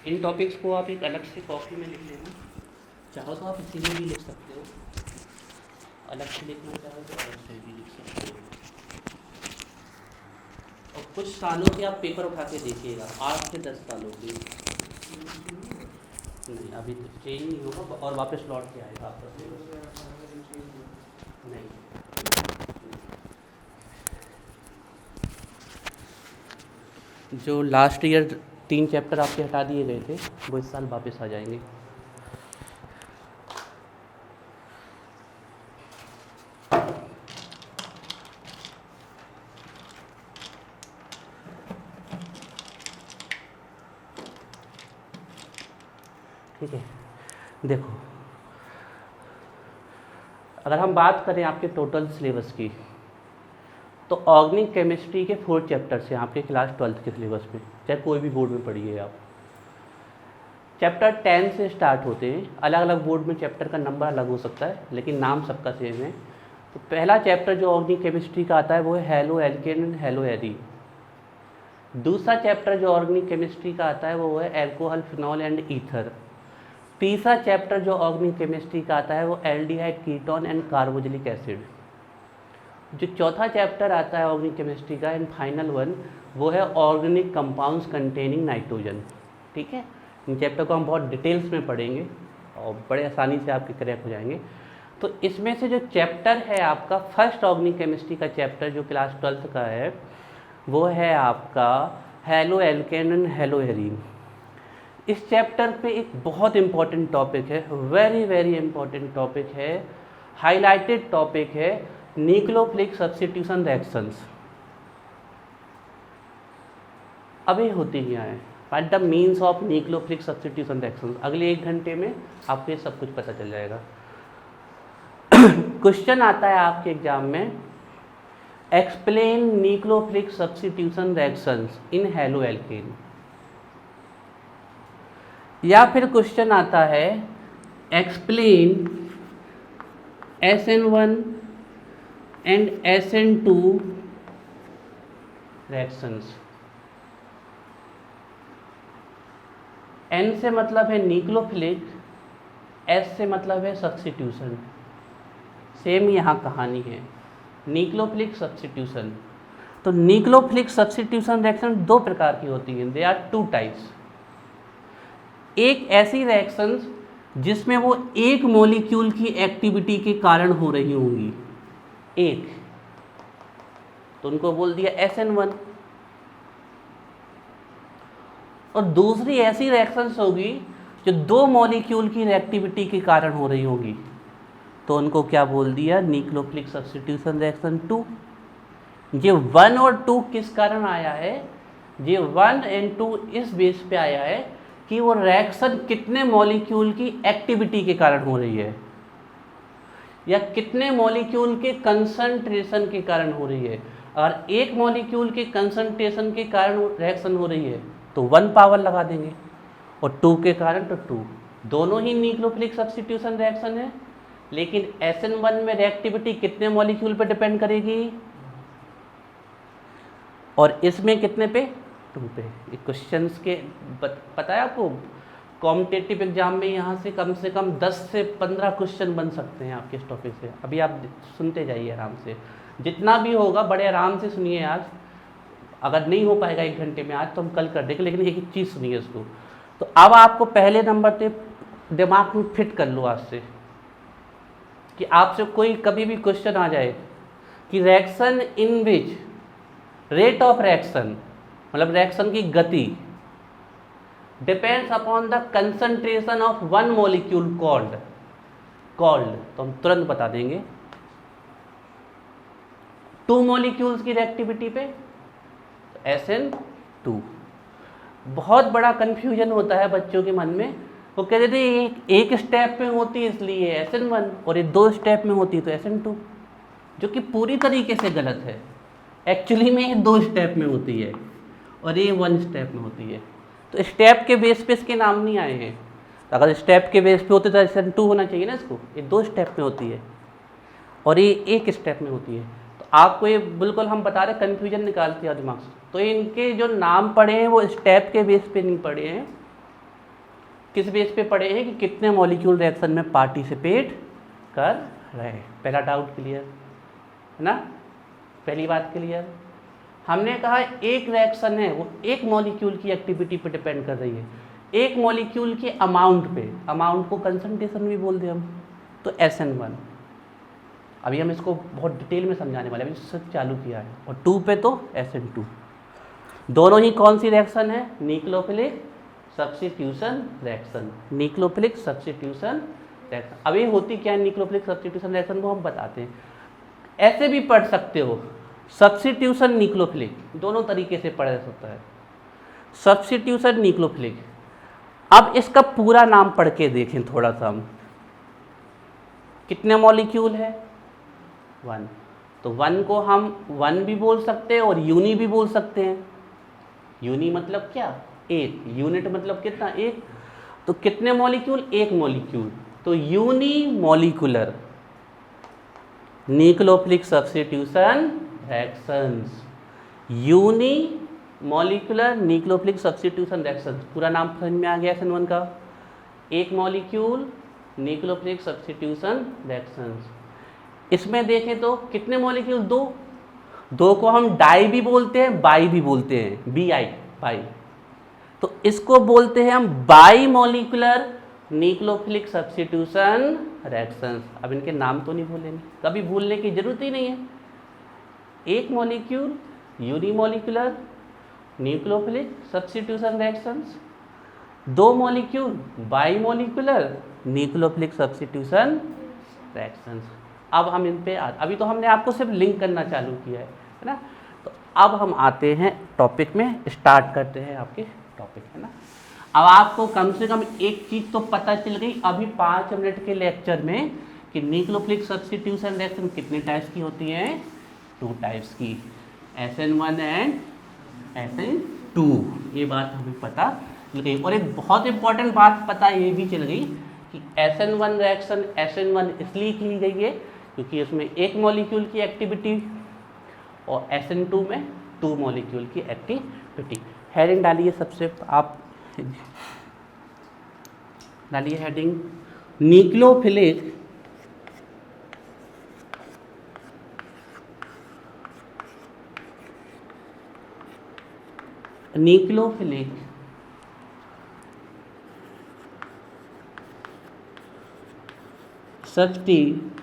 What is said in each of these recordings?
इन topics को आप एक अलग से कॉपी में लिख लेना, चाहो तो आप इसी में भी लिख सकते हो, अलग से लिखना चाहो तो अलग से भी लिख सकते हो। और कुछ सालों के आप पेपर उठा के देखिएगा, 8 से 10 सालों के। नहीं अभी तो चेंज नहीं होगा और वापस लौट के आएगा आपका सिलेबस। नहीं जो लास्ट ईयर 3 चैप्टर आपके हटा दिए गए थे वो इस साल वापस आ जाएंगे। ठीक है, देखो अगर हम बात करें आपके टोटल सिलेबस की तो ऑर्गेनिक केमिस्ट्री के 4 चैप्टर्स हैं आपके क्लास 12th के सिलेबस में, चाहे कोई भी बोर्ड में पढ़िए आप। चैप्टर 10 से स्टार्ट होते हैं, अलग अलग बोर्ड में चैप्टर का नंबर अलग हो सकता है लेकिन नाम सबका सेम है। तो पहला चैप्टर जो ऑर्गेनिक केमिस्ट्री का आता है वो है हैलो एल्केन एंड हैलो एरी। दूसरा चैप्टर जो ऑर्गेनिक केमिस्ट्री का आता है वो है एल्कोहल, फिनॉल एंड ईथर। तीसरा चैप्टर जो ऑर्गेनिक केमिस्ट्री का आता है वो aldehyde, ketone and carboxylic acid. जो चौथा चैप्टर आता है ऑर्गेनिक केमिस्ट्री का एंड फाइनल वन वो है ऑर्गेनिक कंपाउंड्स कंटेनिंग नाइट्रोजन। ठीक है, इन चैप्टर को हम बहुत डिटेल्स में पढ़ेंगे और बड़े आसानी से आपके क्रैक हो जाएंगे। तो इसमें से जो चैप्टर है आपका फर्स्ट ऑर्गेनिक केमिस्ट्री का चैप्टर जो क्लास 12th का है वो है आपका hello alkene and hello arene. इस चैप्टर पे एक बहुत इम्पॉर्टेंट टॉपिक है, वेरी वेरी इम्पॉर्टेंट टॉपिक है, हाईलाइटेड टॉपिक है, न्यूक्लियोफिलिक सब्स्टिट्यूशन रिएक्शंस। अब ये होती क्या है, what the means of nucleophilic substitution reactions, अगले 1 घंटे में आपको ये सब कुछ पता चल जाएगा। क्वेश्चन आता है आपके एग्जाम में, explain nucleophilic substitution reactions in haloalkane. या फिर क्वेश्चन आता है explain SN1 and SN2 reactions. N से मतलब है न्यूक्लियोफिलिक, S से मतलब है सब्स्टिट्यूशन। सेम यहाँ कहानी है, न्यूक्लियोफिलिक सब्स्टिट्यूशन। तो न्यूक्लियोफिलिक सब्स्टिट्यूशन रिएक्शन 2 प्रकार की होती हैं, दे आर 2 टाइप्स। एक ऐसी रिएक्शंस जिसमें वो एक मॉलिक्यूल की एक्टिविटी के कारण हो रही होंगी, एक, तो उनको बोल दिया SN1। और दूसरी ऐसी रिएक्शंस होगी जो 2 मॉलिक्यूल की एक्टिविटी के कारण हो रही होगी, तो उनको क्या बोल दिया, न्यूक्लियोफिलिक सब्स्टिट्यूशन रिएक्शन 2। ये 1 और 2 किस कारण आया है, ये 1 एंड 2 इस बेस पे आया है कि वो रिएक्शन कितने मॉलिक्यूल की एक्टिविटी के कारण हो रही है या कितने मॉलिक्यूल के कंसंट्रेशन के कारण हो रही है। अगर एक मॉलिक्यूल के कंसंट्रेशन के कारण रिएक्शन हो रही है तो 1 पावर लगा देंगे और 2 के कारण तो 2। दोनों ही न्यूक्लियोफिलिक सब्स्टिट्यूशन रिएक्शन है, लेकिन SN1 में रिएक्टिविटी कितने मॉलिक्यूल पे डिपेंड करेगी और इसमें कितने पे, 2 पे। ये क्वेश्चंस के पता है आपको, कॉम्पिटिटिव एग्जाम में यहाँ से कम 10 से 15 क्वेश्चन बन सकते हैं आपके इस टॉपिक से। अभी आप सुनते जाइए आराम से, जितना भी होगा बड़े आराम से सुनिए आज। अगर नहीं हो पाएगा 1 घंटे में आज तो हम कल कर देंगे, लेकिन एक एक चीज़ सुनिए इसको। तो अब आपको पहले नंबर पे दिमाग में फिट कर लो आज से कि आपसे कोई कभी भी क्वेश्चन आ जाए कि reaction in which rate of reaction, मतलब रिएक्शन की गति, depends upon the concentration of 1 molecule called, तो हम तुरंत बता देंगे 2 मॉलिक्यूल्स की रिएक्टिविटी पे, SN2। बहुत बड़ा कंफ्यूजन होता है बच्चों के मन में, वो कहते थे एक स्टेप में होती है इसलिए SN1 और ये 2 स्टेप में होती है तो SN2, जो कि पूरी तरीके से गलत है। एक्चुअली में ये 2 स्टेप में होती है और ये 1 स्टेप में होती है। तो स्टेप के बेस पे इसके नाम नहीं आए हैं, तो अगर स्टेप के बेस पे होते तो SN2 होना चाहिए ना इसको। ये 2 स्टेप में होती है और ये 1 स्टेप में होती है। तो आपको ये बिल्कुल हम बता रहे कन्फ्यूजन निकालते हैं दिमाग से। तो इनके जो नाम पढ़े हैं वो स्टेप के बेस पे नहीं पढ़े हैं, किस बेस पे पढ़े हैं कि कितने मॉलिक्यूल रिएक्शन में पार्टिसिपेट कर रहे हैं। पहला डाउट क्लियर है ना, पहली बात क्लियर। हमने कहा एक रिएक्शन है वो एक मॉलिक्यूल की एक्टिविटी पे डिपेंड कर रही है, एक मॉलिक्यूल के अमाउंट पे, अमाउंट को कंसंट्रेशन भी बोल दें हम, तो SN1। अभी हम इसको बहुत डिटेल में समझाने वाले, अभी सब चालू किया है। और 2 पे तो SN2। दोनों ही कौन सी रिएक्शन है? Nucleophilic substitution reaction, nucleophilic substitution reaction. अभी होती क्या है न्यूक्लियोफिलिक सब्स्टिट्यूशन रिएक्शन को हम बताते हैं। ऐसे भी पढ़ सकते हो, सब्स्टिट्यूशन न्यूक्लियोफिलिक, दोनों तरीके से पढ़ा जा सकता है। सब्स्टिट्यूशन न्यूक्लियोफिलिक, अब इसका पूरा नाम पढ़ के देखें थोड़ा सा हम। कितने मॉलिक्यूल है? 1। तो 1 को हम 1 भी बोल सकते हैं और यूनी भी बोल सकते हैं। यूनी मतलब क्या? एक। यूनिट मतलब कितना? एक। तो कितने मॉलिक्यूल? एक मॉलिक्यूल। तो unimolecular nucleophilic substitution reactions, unimolecular nucleophilic substitution reactions, पूरा नाम समझ में आ गया SN1 का। एक मॉलिक्यूल न्यूक्लियोफिलिक सब्स्टिट्यूशन रिएक्शंस। इसमें देखें तो कितने मॉलिक्यूल? 2। 2 को हम डाई भी बोलते हैं, बाई भी बोलते हैं, BI बाई। तो इसको बोलते हैं हम by molecular nucleophilic substitution reactions. अब इनके नाम तो नहीं भूलेंगे, कभी भूलने की जरूरत ही नहीं है। एक molecule unimolecular nucleophilic substitution reactions, 2 molecule by molecular nucleophilic substitution reactions. अब हम इन पे अभी तो हमने आपको सिर्फ लिंक करना चालू किया है ना। तो अब हम आते हैं टॉपिक में, स्टार्ट करते हैं आपके टॉपिक, है ना। अब आपको कम से कम एक चीज़ तो पता चल गई अभी 5 मिनट के लेक्चर में कि न्यूक्लियोफिलिक सब्स्टिट्यूशन रिएक्शन कितने टाइप्स की होती हैं? 2 टाइप्स की, SN1 एंड SN2। ये बात हमें पता चल गई। और एक बहुत इंपॉर्टेंट बात पता ये भी चल गई कि SN1 रिएक्शन SN1 इसलिए की गई है क्योंकि इसमें एक मॉलिक्यूल की एक्टिविटी और SN2 में 2 मॉलिक्यूल की एक्टिविटी। हेडिंग डालिए सबसे, आप डालिए heading, nucleophilic substitutions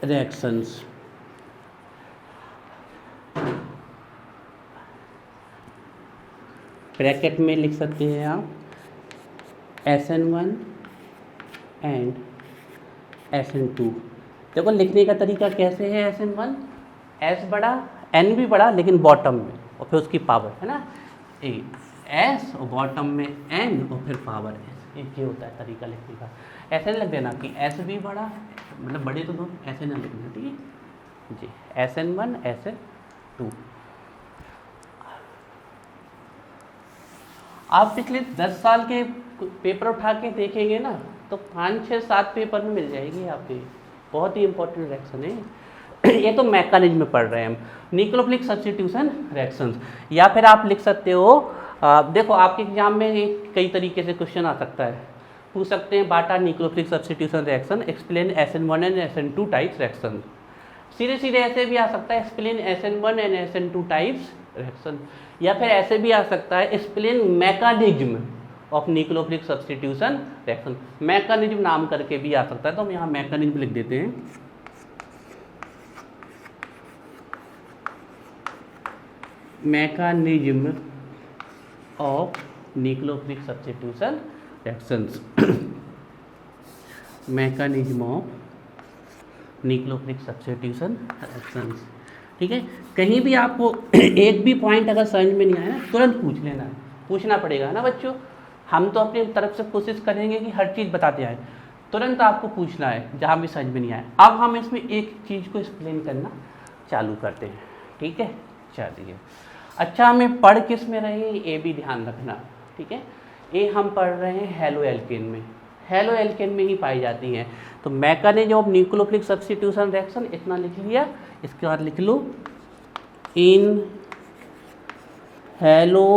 reactions. Bracket में लिख सकते हैं आप SN1 एंड SN2। देखो लिखने का तरीका कैसे है? SN1 S बड़ा, N भी बड़ा लेकिन बॉटम में, और फिर उसकी पावर, है ना, S और बॉटम में N और फिर पावर S। एक ये होता है तरीका लिखने का। ऐसे नहीं लिख देना कि S भी बड़ा, मतलब बड़े तो दो, ऐसे ना लिखना, ठीक है जी। SN1 SN2। आप पिछले 10 साल के पेपर उठा के देखेंगे ना तो 5, 6, 7 पेपर में मिल जाएगी आपके। बहुत ही इंपॉर्टेंट रिएक्शन है। ये तो मैकेनिज्म में पढ़ रहे हैं हम, न्यूक्लियोफिलिक सब्स्टिट्यूशन रिएक्शंस। या फिर आप लिख सकते हो, देखो आपके एग्जाम में एक कई तरीके से क्वेश्चन आ सकता है, पूछ सकते हैं बाटा nucleophilic substitution reaction, explain SN1 and SN2 types reaction. सीधे सीधे ऐसे भी आ सकता है, explain SN1 and SN2 types reaction. या फिर ऐसे भी आ सकता है, explain mechanism of nucleophilic substitution reaction. Mechanism नाम करके भी आ सकता है, तो हम यहाँ मैकेनिज्म लिख देते हैं। Mechanism of nucleophilic substitution reactions. Mechanism of nucleophilic substitution reactions, ठीक है। कहीं भी आपको एक भी पॉइंट अगर समझ में नहीं आया ना, तुरंत पूछ लेना है, पूछना पड़ेगा ना बच्चों। हम तो अपनी तरफ से कोशिश करेंगे कि हर चीज़ बताते आए, तुरंत आपको पूछना है जहाँ भी समझ में नहीं आए। अब हम इसमें एक चीज़ को एक्सप्लेन करना चालू करते हैं, ठीक है। चलिए, अच्छा हमें पढ़ किस में रहे ये भी ध्यान रखना, ठीक है। ये हम पढ़ रहे हैं हेलो एल्केन में, हेलो एल्केन में ही पाई जाती हैं। तो mechanism of nucleophilic substitution reaction इतना लिख लिया। इसके बाद लिख लो इन हेलो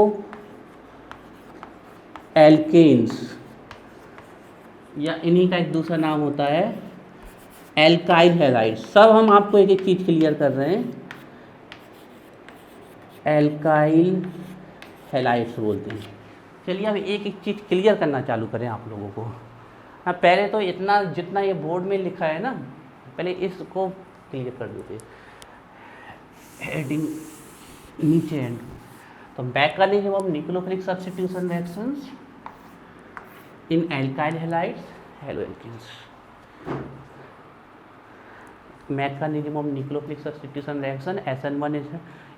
एल्केन्स, या इन्हीं का एक दूसरा नाम होता है एल्काइल हैलाइड्स। सब हम आपको एक एक चीज़ क्लियर कर रहे हैं। एल्काइल हैलाइड्स बोलते हैं। चलिए अब एक एक चीज़ क्लियर करना चालू करें आप लोगों को। हाँ, पहले तो इतना जितना ये बोर्ड में लिखा है ना, पहले इसको क्लियर कर देते, हेडिंग नीचे एंड। तो mechanism of nucleophilic substitution reactions in alkyl halides, haloalkanes. Mechanism of nucleophilic substitution reaction SN1 is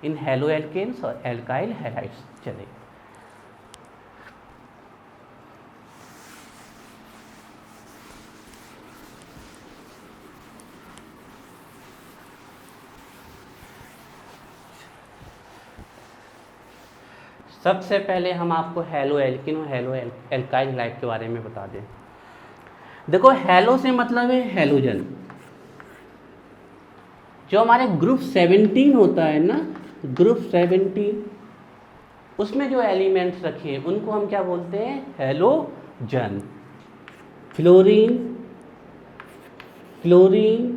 in haloalkanes और एल्काइल हैलाइड्स। चलिए सबसे पहले हम आपको हेलो एल्किन और हेलो एल्काइल हैलाइड के बारे में बता दें। देखो, हेलो से मतलब है हेलोजन। जो हमारे ग्रुप 17 होता है ना, ग्रुप 17, उसमें जो एलिमेंट्स रखे हैं उनको हम क्या बोलते हैं? Halogen. Fluorine, chlorine,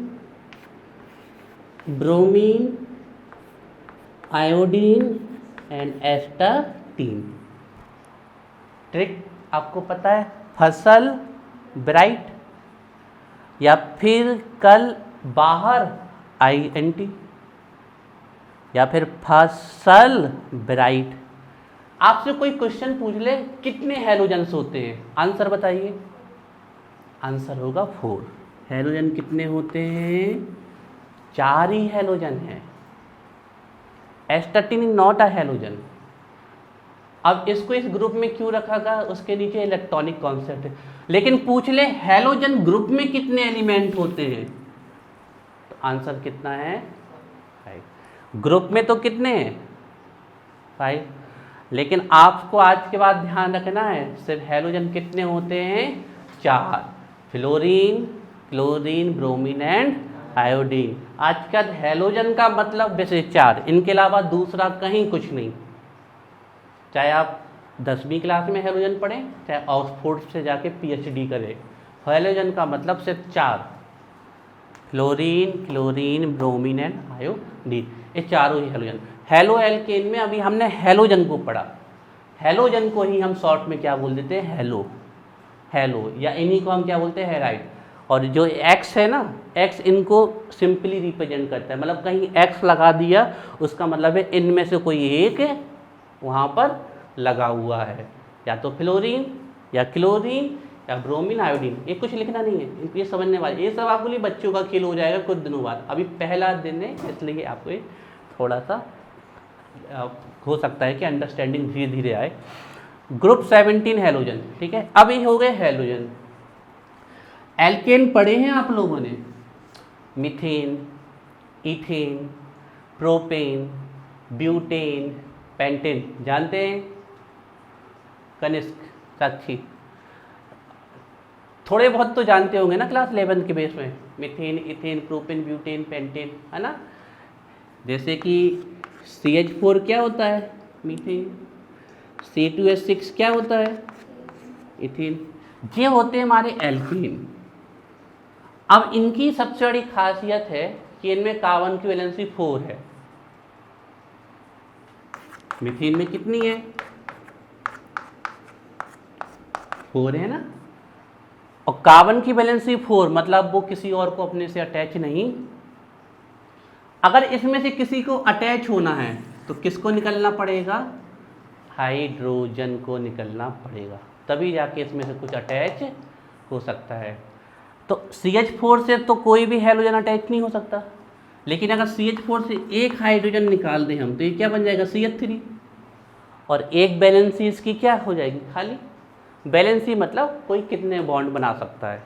bromine, iodine and astatine. Trick आपको पता है, फसल ब्राइट या फिर कल बाहर INT या फिर फसल ब्राइट। आपसे कोई क्वेश्चन पूछ ले कितने हेलोजन्स होते हैं, आंसर बताइए। आंसर होगा 4। हेलोजन कितने होते हैं? 4 ही हेलोजन हैं। Astatine is not a halogen. अब इसको इस ग्रुप में क्यों रखा गया, उसके नीचे इलेक्ट्रॉनिक कॉन्सेप्ट है। लेकिन पूछ ले हेलोजन ग्रुप में कितने एलिमेंट होते हैं, तो आंसर कितना है? 5। ग्रुप में तो कितने हैं? 5। लेकिन आपको आज के बाद ध्यान रखना है, सिर्फ हेलोजन कितने होते हैं? 4। Fluorine, chlorine, bromine and iodine. आज का हेलोजन का मतलब वैसे 4, इनके अलावा दूसरा कहीं कुछ नहीं। चाहे आप 10वीं क्लास में हेलोजन पढ़ें, चाहे ऑक्सफोर्ड से जाके PhD करें, हेलोजन का मतलब सिर्फ 4। Fluorine, chlorine, bromine and iodine, ये चारों ही हेलोजन। हेलो एल्केन में अभी हमने हेलोजन को पढ़ा। हेलोजन को ही हम शॉर्ट में क्या बोल देते हैं? हेलो। हेलो या इन्हीं को हम क्या बोलते हैं? हैलाइड। और जो X है ना, X इनको सिंपली रिप्रेजेंट करता है, मतलब कहीं X लगा दिया उसका मतलब है इनमें से कोई एक वहाँ पर लगा हुआ है, या तो फ्लोरीन या क्लोरीन या ब्रोमीन, आयोडीन। ये कुछ लिखना नहीं है, इनको ये समझने वाले, ये सब आपके लिए बच्चों का खेल हो जाएगा कुछ दिनों बाद। अभी पहला दिन है, इसलिए आपको थोड़ा सा हो सकता है कि अंडरस्टैंडिंग धीरे धीरे आए। ग्रुप 17 हेलोजन, ठीक है। अब ये हो गए हेलोजन। एल्केन पढ़े हैं आप लोगों ने, methane, ethane, propane, butane, pentane, जानते हैं? कनिष्क, साक्षी, थोड़े बहुत तो जानते होंगे ना क्लास 11 के बेस में। Methane, ethane, propane, butane, pentane, है ना। जैसे कि CH4 क्या होता है? मीथेन। C2H6 क्या होता है? इथेन। ये होते हैं हमारे एल्कीन। अब इनकी सबसे बड़ी खासियत है कि इनमें कार्बन की वैलेंसी 4 है। मीथेन में कितनी है? 4 है ना। और कार्बन की वैलेंसी 4 मतलब वो किसी और को अपने से अटैच नहीं। अगर इसमें से किसी को अटैच होना है तो किसको निकलना पड़ेगा? हाइड्रोजन को निकलना पड़ेगा, तभी जाके इसमें से कुछ अटैच हो सकता है। तो CH4 से तो कोई भी हेलोजन अटैच नहीं हो सकता, लेकिन अगर CH4 से एक हाइड्रोजन निकाल दें हम तो ये क्या बन जाएगा? CH3। और एक वैलेंसी इसकी क्या हो जाएगी? खाली। वैलेंसी मतलब कोई कितने बॉन्ड बना सकता है।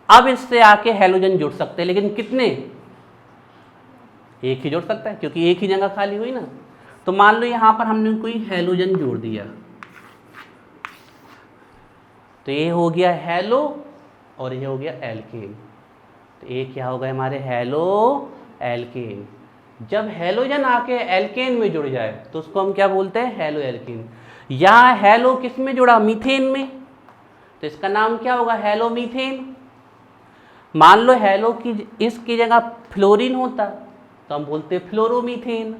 अब इससे आके हेलोजन जुड़ सकते हैं, लेकिन कितने? एक ही जुड़ सकता है, क्योंकि एक ही जगह खाली हुई ना। तो मान लो यहाँ पर हमने कोई हेलोजन जोड़ दिया, तो ये हो गया हेलो और ये हो गया एल्केन। तो ये क्या हो गया हमारे हेलो एल्केन। जब हेलोजन आके एल्केन में जुड़ जाए तो उसको हम क्या बोलते हैं, हेलो एल्केन। यहाँ हेलो किस में जुड़ा, मीथेन में, तो इसका नाम क्या होगा, हेलो मीथेन। मान लो हेलो की इसकी जगह फ्लोरीन होता तो हम बोलते फ्लोरोमीथेन,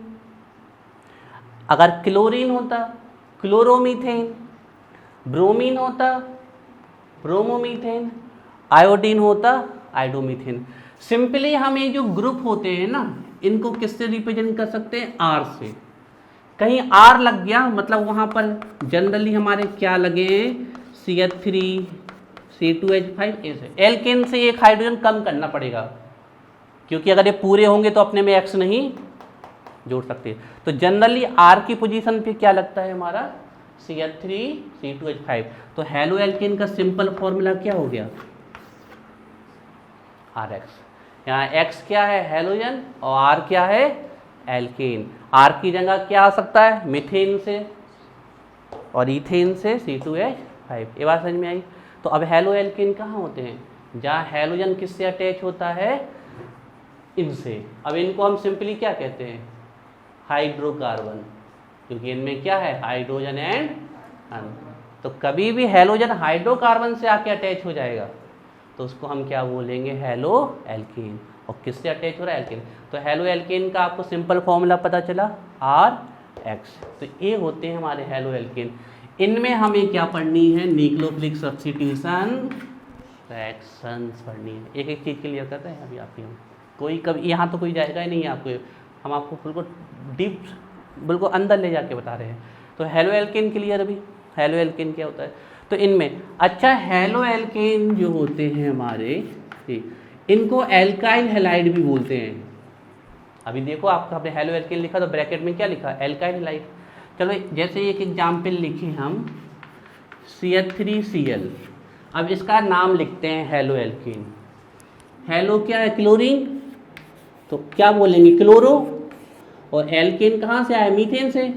अगर क्लोरीन होता क्लोरोमीथेन, ब्रोमीन होता ब्रोमोमीथेन, आयोडीन होता आयोडोमीथेन। सिंपली हम ये जो ग्रुप होते हैं ना, इनको किससे रिप्रेजेंट कर सकते हैं, आर से। कहीं आर लग गया मतलब वहाँ पर जनरली हमारे क्या लगे हैं, CH3 C2H5 ऐसे। एल्केन से एक हाइड्रोजन कम करना पड़ेगा क्योंकि अगर ये पूरे होंगे तो अपने में X नहीं जोड़ सकते। तो जनरली आर की पोजीशन पे क्या लगता है हमारा, CH3 C2H5। तो हेलो एल्केन का सिंपल फॉर्मूला क्या हो गया, RX। यहाँ X क्या है, हेलोजन, और R क्या है, एल्केन। R की जगह क्या आ सकता है, मीथेन से और इथेन से C2H5। ये बात समझ में आई। तो अब हेलो एल्केन कहाँ होते हैं, जहाँ हेलोजन किससे अटैच होता है, इनसे। अब इनको हम सिंपली क्या कहते हैं, हाइड्रोकार्बन, क्योंकि इनमें क्या है, हाइड्रोजन एंड अन। तो कभी भी हेलोजन हाइड्रोकार्बन से आके अटैच हो जाएगा तो उसको हम क्या बोलेंगे, हेलो एल्केन। और किससे अटैच हो रहा है, एल्केन। तो हेलो एल्केन का आपको सिंपल फॉर्मूला पता चला, RX। तो ये होते हैं हमारे हेलो एल्केन। इनमें हमें क्या पढ़नी है, न्यूक्लियोफिलिक सब्स्टिट्यूशन रिएक्शंस पढ़नी है। एक एक चीज़ क्लियर करते हैं अभी आपकी हम। कोई कभी यहाँ तो कोई जाएगा ही नहीं आपको, हम आपको बिल्कुल डीप बिल्कुल अंदर ले जाके बता रहे हैं। तो हेलो एल्केन क्लियर अभी, हेलो एल्केन क्या होता है। तो इनमें अच्छा हेलो एल्केन जो होते हैं हमारे, इनको एल्काइल हैलाइड भी बोलते हैं। अभी देखो आपका आपने हेलो एल्केन लिखा तो ब्रैकेट में क्या लिखा, एल्काइल हैलाइड। चलो जैसे एक एग्जाम्पल लिखे हम, CH3Cl। अब इसका नाम लिखते हैं हेलो एल्केन। हेलो क्या है, क्लोरीन, तो क्या बोलेंगे, क्लोरो। और एल्केन कहाँ से आया, मीथेन से,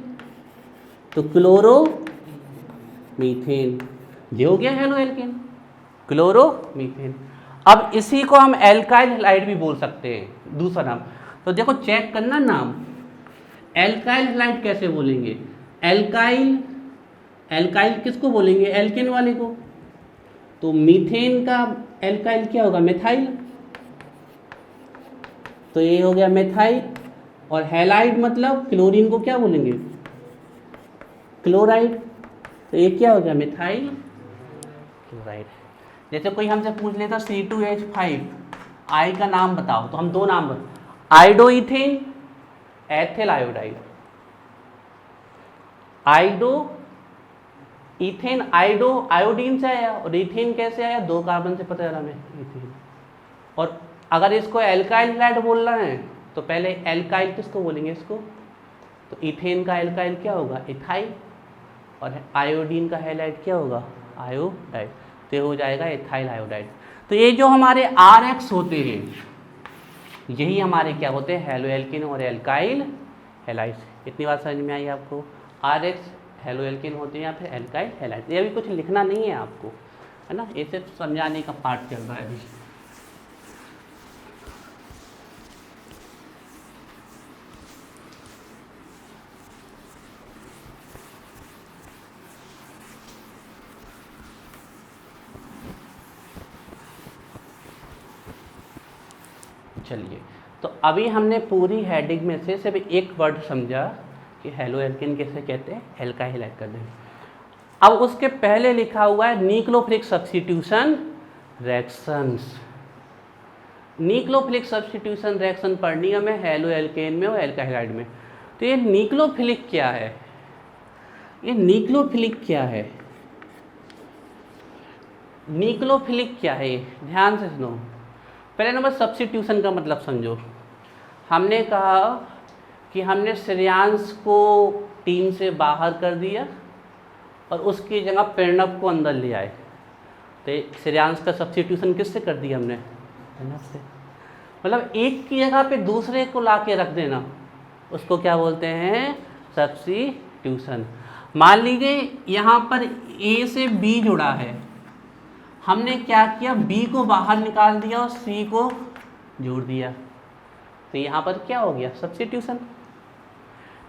तो क्लोरो मीथेन। ये हो गया हेलो एल्केन, क्लोरो मीथेन। अब इसी को हम एल्काइल हैलाइड भी बोल सकते हैं, दूसरा नाम। तो देखो चेक करना नाम, एल्काइल हैलाइड कैसे बोलेंगे, एल्काइल, एल्काइल किसको बोलेंगे, एल्केन वाले को। तो मीथेन का एल्काइल क्या होगा, मेथाइल। तो ये हो गया मेथाइल। और हैलाइड मतलब क्लोरीन को क्या बोलेंगे, क्लोराइड। तो ये क्या हो गया, मिथाइल क्लोराइड। जैसे कोई हमसे पूछ लेता C2H5, आई का नाम बताओ, तो हम दो नाम बताओ, आइडो ethane, ethyl iodide. आइडो ethane, आइडो iodine से आया और इथेन कैसे आया, 2 कार्बन से, पता चला हमें, इथेन। और अगर इसको एल्काइल हैलाइड बोलना है तो पहले एल्काइल किसको बोलेंगे, इसको। तो इथेन का एल्काइल क्या होगा, इथाइल। और आयोडीन का हैलाइड क्या होगा, आयोडाइड। तो ये हो जाएगा इथाइल आयोडाइड। तो ये जो हमारे RX होते हैं, यही हमारे क्या होते हैं, हेलो एल्केन और एल्काइल हैलाइड। इतनी बात समझ में आई आपको, RX हेलो एल्केन होते हैं या फिर एल्काइल हैलाइड। ये अभी कुछ लिखना नहीं है आपको, है ना, ये सिर्फ समझाने का पार्ट चल रहा है अभी। चलिए, तो अभी हमने पूरी हेडिंग में से सिर्फ एक वर्ड समझा कि हेलो एल्केन कैसे कहते हैं, एल्काइल हैलाइड कर देंगे। अब उसके पहले लिखा हुआ है nucleophilic substitution reactions. Nucleophilic substitution reaction पढ़नी है हमें हेलो एल्केन में और एल्काइल हैलाइड में। तो ये न्यूक्लियोफिलिक क्या है, ये न्यूक्लियोफिलिक क्या है, न्यूक्लियोफिलिक क्या है, ध्यान से सुनो। पहले नंबर सब्स्टिट्यूशन का मतलब समझो। हमने कहा कि हमने श्रेयांश को टीम से बाहर कर दिया और उसकी जगह प्रणव को अंदर ले आए। तो श्रेयांश का सब्स्टिट्यूशन किससे कर दिया हमने, प्रणव से। मतलब एक की जगह पे दूसरे को ला के रख देना, उसको क्या बोलते हैं, सब्स्टिट्यूशन। मान लीजिए यहाँ पर A से B जुड़ा है, हमने क्या किया, बी को बाहर निकाल दिया और सी को जोड़ दिया, तो यहाँ पर क्या हो गया, सब्स्टिट्यूशन।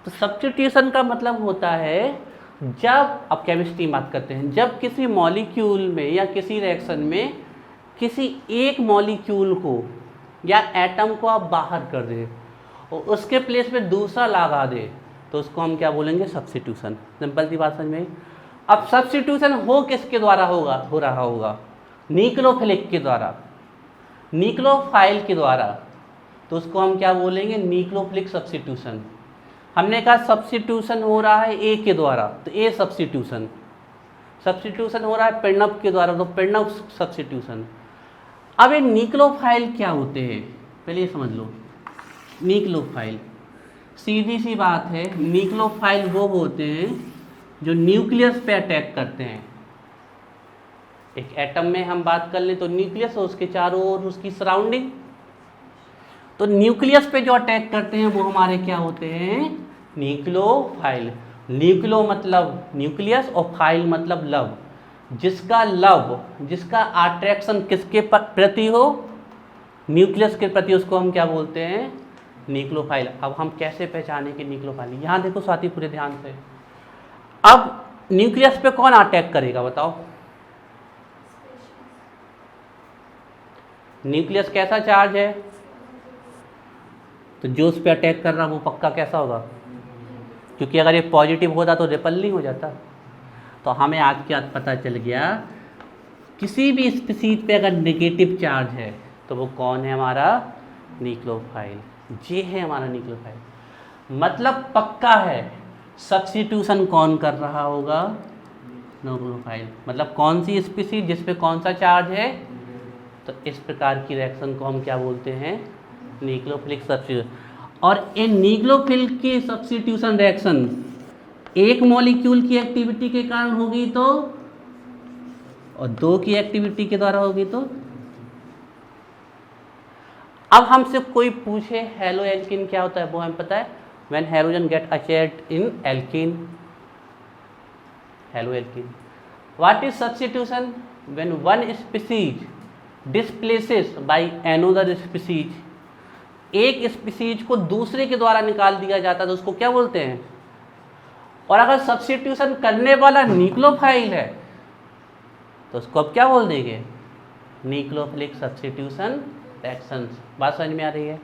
तो सब्स्टिट्यूशन का मतलब होता है जब, अब केमिस्ट्री बात करते हैं, जब किसी मॉलिक्यूल में या किसी रिएक्शन में किसी एक मॉलिक्यूल को या एटम को आप बाहर कर दें और उसके प्लेस पे दूसरा लगा दे, तो उसको हम क्या बोलेंगे, सब्स्टिट्यूशन। सिंपल सी बात समझ में। अब सब्स्टिट्यूशन हो किसके द्वारा हो रहा होगा, न्यूक्लियोफिलिक के द्वारा, न्यूक्लियोफाइल के द्वारा, तो उसको हम क्या बोलेंगे, न्यूक्लियोफिलिक सब्स्टिट्यूशन। हमने कहा सब्स्टिट्यूशन हो रहा है ए के द्वारा, तो ए सब्स्टिट्यूशन। सब्स्टिट्यूशन हो रहा है पिरणव के द्वारा, तो पिरणव सब्स्टिट्यूशन। अब ये न्यूक्लियोफाइल क्या होते हैं, पहले ये समझ लो। न्यूक्लियोफाइल, सीधी सी बात है, न्यूक्लियोफाइल वो होते हैं जो न्यूक्लियस पे अटैक करते हैं। एक एटम में हम बात कर लें तो न्यूक्लियस और उसके चारों ओर उसकी सराउंडिंग, तो न्यूक्लियस पे जो अटैक करते हैं वो हमारे क्या होते हैं, न्यूक्लियोफाइल। न्यूक्लियो मतलब न्यूक्लियस और फाइल मतलब लव, जिसका लव, जिसका अट्रैक्शन किसके प्रति हो, न्यूक्लियस के प्रति, उसको हम क्या बोलते हैं, न्यूक्लियोफाइल। अब हम कैसे पहचाने कि न्यूक्लियोफाइल, यहाँ देखो साथी पूरे ध्यान से। अब न्यूक्लियस पे कौन अटैक करेगा बताओ, न्यूक्लियस कैसा चार्ज है, तो जो उस पर अटैक कर रहा वो पक्का कैसा होगा, क्योंकि अगर ये पॉजिटिव होता तो रिपल नहीं हो जाता। तो हमें आज क्या पता चल गया, किसी भी स्पीशीज पे अगर नेगेटिव चार्ज है तो वो कौन है, हमारा न्यूक्लियोफाइल। ये है हमारा न्यूक्लियोफाइल, मतलब पक्का है सब्स्टिट्यूशन कौन कर रहा होगा, न्यूक्लियोफाइल। मतलब कौन सी स्पीशीज जिस पे कौन सा चार्ज है, तो इस प्रकार की रिएक्शन को हम क्या बोलते हैं, न्यूक्लियोफिलिक सब्स्टिट्यूशन। और इन न्यूक्लियोफिल की सब्स्टिट्यूशन रिएक्शन एक मॉलिक्यूल की एक्टिविटी के कारण होगी तो, और दो की एक्टिविटी के द्वारा होगी तो। अब हमसे कोई पूछे हेलो एल्कीन क्या होता है, वो हमें पता है, when hydrogen get attached in alkene, hello alkene. What is substitution, when one species displaces by another species, एक स्पीशीज को दूसरे के द्वारा निकाल दिया जाता है तो उसको क्या बोलते हैं। और अगर सब्स्टिट्यूशन करने वाला न्यूक्लियोफाइल है तो उसको अब क्या बोल देंगे, न्यूक्लियोफिलिक सब्स्टिट्यूशन रिएक्शन। बात समझ में आ रही है।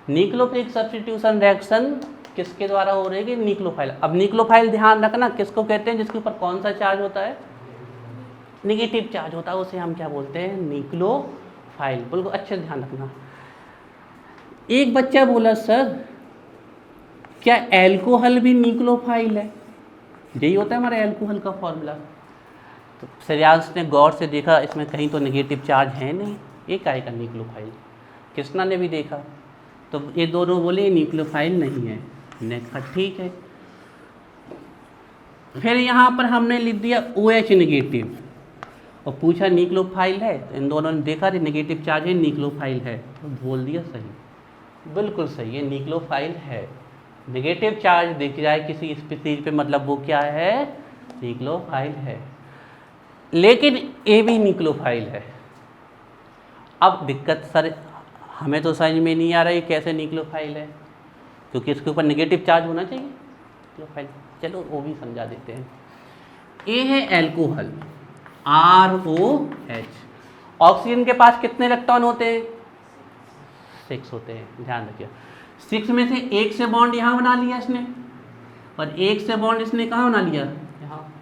न्यूक्लियोफिलिक सब्स्टिट्यूशन रिएक्शन किसके द्वारा हो रही है, न्यूक्लियोफाइल। अब न्यूक्लियोफाइल ध्यान रखना किसको कहते हैं, जिसके ऊपर कौन सा चार्ज होता है, नेगेटिव चार्ज होता है, उसे हम क्या बोलते हैं, न्यूक्लियोफाइल। बिल्कुल अच्छे ध्यान रखना। एक बच्चा बोला सर क्या एल्कोहल भी न्यूक्लियोफाइल है, यही होता है हमारा एल्कोहल का फॉर्मूला। तो श्रेयांश ने गौर से देखा इसमें कहीं तो नेगेटिव चार्ज है नहीं, ये काहे का न्यूक्लियोफाइल। कृष्णा ने भी देखा तो ये दोनों बोले न्यूक्लियोफाइल नहीं है, ने कहा ठीक है। फिर यहाँ पर हमने लिख दिया OH नेगेटिव और पूछा न्यूक्लियोफाइल है, तो इन दोनों ने देखा नेगेटिव चार्ज है, न्यूक्लियोफाइल है, तो बोल दिया सही, बिल्कुल सही है, न्यूक्लियोफाइल है। नेगेटिव चार्ज दिख जाए किसी स्पीशीज पे मतलब वो क्या है, न्यूक्लियोफाइल है। लेकिन ए भी न्यूक्लियोफाइल है। अब दिक्कत सर हमें तो समझ में नहीं आ रहा है कैसे न्यूक्लियोफाइल है, क्योंकि इसके ऊपर नेगेटिव चार्ज होना चाहिए न्यूक्लियोफाइल। चलो वो भी समझा देते हैं। ए है एल्कोहल ROH, ऑक्सीजन के पास कितने इलेक्ट्रॉन होते हैं, 6 होते हैं, ध्यान रखिए। 6 में से एक से बॉन्ड यहाँ बना लिया इसने और एक से बॉन्ड इसने कहाँ बना लिया, यहाँ।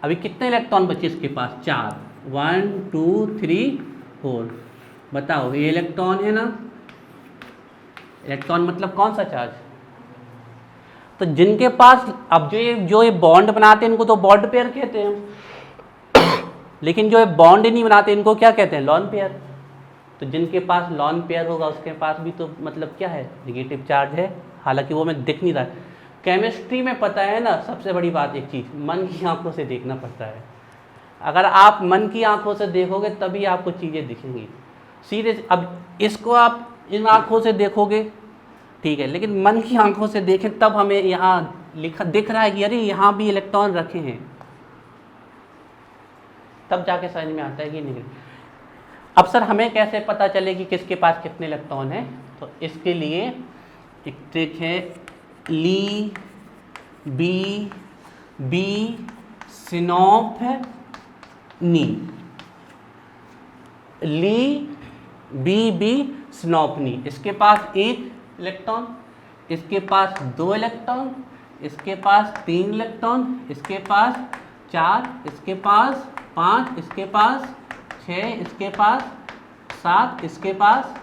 अभी कितने इलेक्ट्रॉन बचे इसके पास, 4, 1 2 3 4। बताओ ये इलेक्ट्रॉन है ना, इलेक्ट्रॉन मतलब कौन सा चार्ज। तो जिनके पास अब जो ये बॉन्ड बनाते हैं इनको तो बॉन्ड पेयर कहते हैं, लेकिन जो ये बॉन्ड नहीं बनाते इनको क्या कहते हैं, लॉन पेयर। तो जिनके पास लॉन पेयर होगा उसके पास भी तो मतलब क्या है, नेगेटिव चार्ज है, हालांकि वो हमें दिख नहीं रहा है। केमिस्ट्री में पता है ना, सबसे बड़ी बात एक चीज़, मन की आंखों से देखना पड़ता है। अगर आप मन की आंखों से देखोगे तभी आपको चीज़ें दिखेंगी सीधे। अब इसको आप इन आंखों से देखोगे ठीक है, लेकिन मन की आंखों से देखें तब हमें यहाँ लिखा दिख रहा है कि अरे यहाँ भी इलेक्ट्रॉन रखे हैं। तब जाके समझ में आता है कि नहीं। अब सर हमें कैसे पता चले कि किसके पास कितने इलेक्ट्रॉन हैं? तो इसके लिए एक ट्रिक है, ली बी बी सिनोफनी। ली बी बी सिनोफनी, इसके पास 1 इलेक्ट्रॉन, इसके पास 2 इलेक्ट्रॉन, इसके पास 3 इलेक्ट्रॉन, इसके पास 4, इसके पास 5, इसके पास 6, इसके पास 7, इसके पास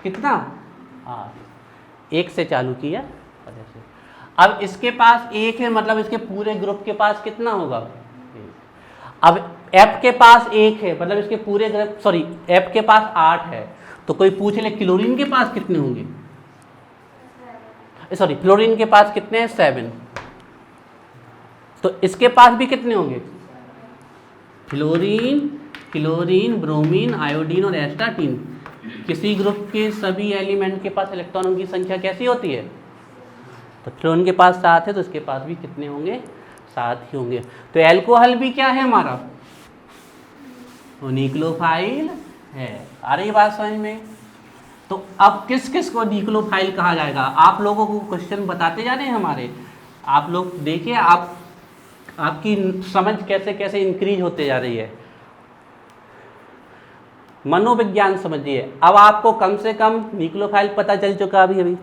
कितना 8। 1 से चालू किया। अब इसके पास 1 है, मतलब इसके पूरे ग्रुप के पास कितना होगा? अब F के पास 1 है, मतलब इसके पूरे ग्रुप, सॉरी F के पास 8 है, तो कोई पूछ ले क्लोरीन के पास कितने होंगे? सॉरी फ्लोरीन के पास कितने हैं? 7। तो इसके पास भी कितने होंगे? फ्लोरीन, क्लोरीन, ब्रोमीन, आयोडीन और एस्टाटीन, किसी ग्रुप के सभी एलिमेंट के पास इलेक्ट्रॉनों की संख्या कैसी होती है? तो फ्लोरीन के पास 7 है, तो इसके पास भी कितने होंगे? 7 ही होंगे। तो एल्कोहल भी क्या है हमारा? न्यूक्लियोफाइल है। आ रही बात समझ में? तो अब किस किस को न्यूक्लियोफाइल कहा जाएगा? आप लोगों को क्वेश्चन बताते जा रहे हैं हमारे, आप लोग देखिए, आपकी समझ कैसे कैसे इंक्रीज होते जा रही है। मनोविज्ञान समझिए। अब आपको कम से कम न्यूक्लियोफाइल पता चल चुका अभी।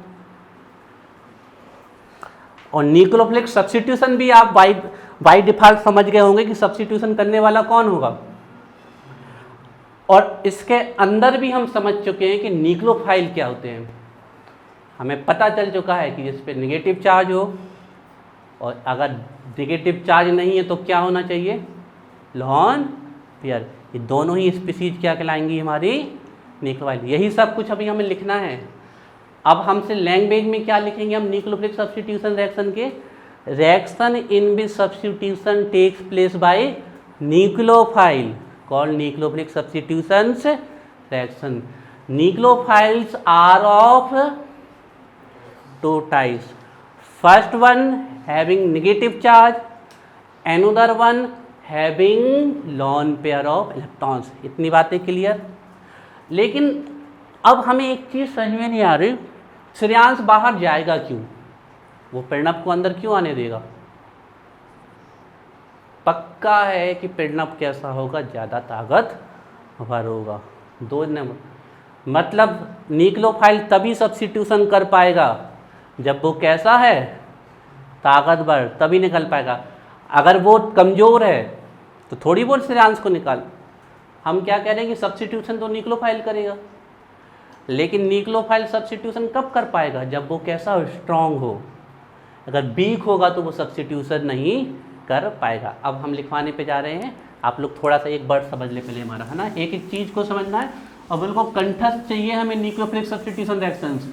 और न्यूक्लियोफिलिक सब्स्टिट्यूशन भी आप बाय डिफॉल्ट समझ गए होंगे कि सब्स्टिट्यूशन करने वाला कौन होगा। और इसके अंदर भी हम समझ चुके हैं कि न्यूक्लियोफाइल क्या होते हैं। हमें पता चल चुका है कि जिस पे नेगेटिव चार्ज हो, और अगर नेगेटिव चार्ज नहीं है तो क्या होना चाहिए? Lone pair. ये दोनों ही स्पीसीज क्या कहलाएंगी? हमारी न्यूक्लियोफाइल। यही सब कुछ अभी हमें लिखना है। अब हमसे लैंग्वेज में क्या लिखेंगे हम? न्यूक्लियोफिलिक सब्स्टिट्यूशन रिएक्शन के, reaction in which substitution takes place by nucleophile called nucleophilic substitutions reaction. Nucleophiles are of 2 types. First one having negative charge, another one having lone pair of electrons. इतनी बातें clear. लेकिन अब हमें एक चीज़ समझ में नहीं आ रही, श्रेयांश बाहर जाएगा क्यों? वो परिणप को अंदर क्यों आने देगा? पक्का है कि परिणप कैसा होगा? ज़्यादा ताकतवर होगा। 2 नंबर, मतलब न्यूक्लियोफाइल तभी सब्स्टिट्यूशन कर पाएगा जब वो कैसा है? ताकतवर, तभी निकल पाएगा। अगर वो कमज़ोर है तो थोड़ी बहुत श्रेयांश को निकाल। हम क्या कह रहे हैं कि सब्स्टिट्यूशन तो न्यूक्लियोफाइल करेगा, लेकिन न्यूक्लियोफाइल सब्स्टिट्यूशन कब कर पाएगा? जब वो कैसा स्ट्रांग हो। अगर वीक होगा तो वो सब्स्टिट्यूशन नहीं कर पाएगा। अब हम लिखवाने पे जा रहे हैं, आप लोग थोड़ा सा एक वर्ड समझ ले पहले हमारा, है ना। एक एक चीज़ को समझना है और बिल्कुल कंठस्थ चाहिए हमें न्यूक्लियोफिलिक सब्स्टिट्यूशन रिएक्शंस।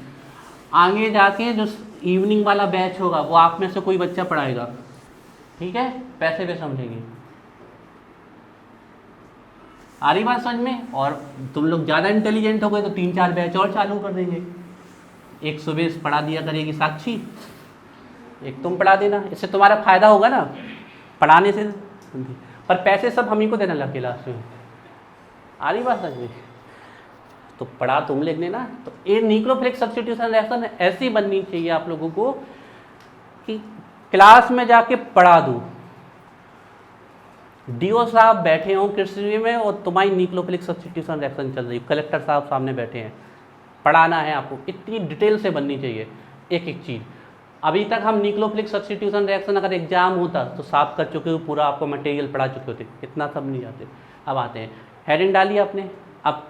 आगे जाके जो इवनिंग वाला बैच होगा वो आप में से कोई बच्चा पढ़ाएगा, ठीक है? पैसे पे समझेंगे। आ रही बात समझ में? और तुम लोग ज़्यादा इंटेलिजेंट हो गए तो 3-4 बैच और चालू कर देंगे। एक सुबह पढ़ा दिया करेगी साक्षी, एक तुम पढ़ा देना, इससे तुम्हारा फायदा होगा ना पढ़ाने से। पर पैसे सब हम ही को देना लगे लास्ट में। आ रही बात समझ में? तो पढ़ा तुम लिख लेना। तो ये न्यूक्लियोफिलिक सब्स्टिट्यूशन रिएक्शन ऐसी बननी चाहिए आप लोगों को कि क्लास में जाके पढ़ा दूँ, डीओ साहब बैठे हों कृषि में और तुम्हारी न्यूक्लियोफिलिक सब्स्टिट्यूशन रिएक्शन चल रही, कलेक्टर साहब सामने बैठे हैं, पढ़ाना है आपको। इतनी डिटेल से बननी चाहिए एक एक चीज़। अभी तक हम न्यूक्लियोफिलिक सब्स्टिट्यूशन रिएक्शन अगर एग्जाम होता तो साफ कर चुके हो, पूरा आपको मटेरियल पढ़ा चुके होते, इतना सब नहीं आते। अब आते हैं, हेडिंग डाली आपने। अब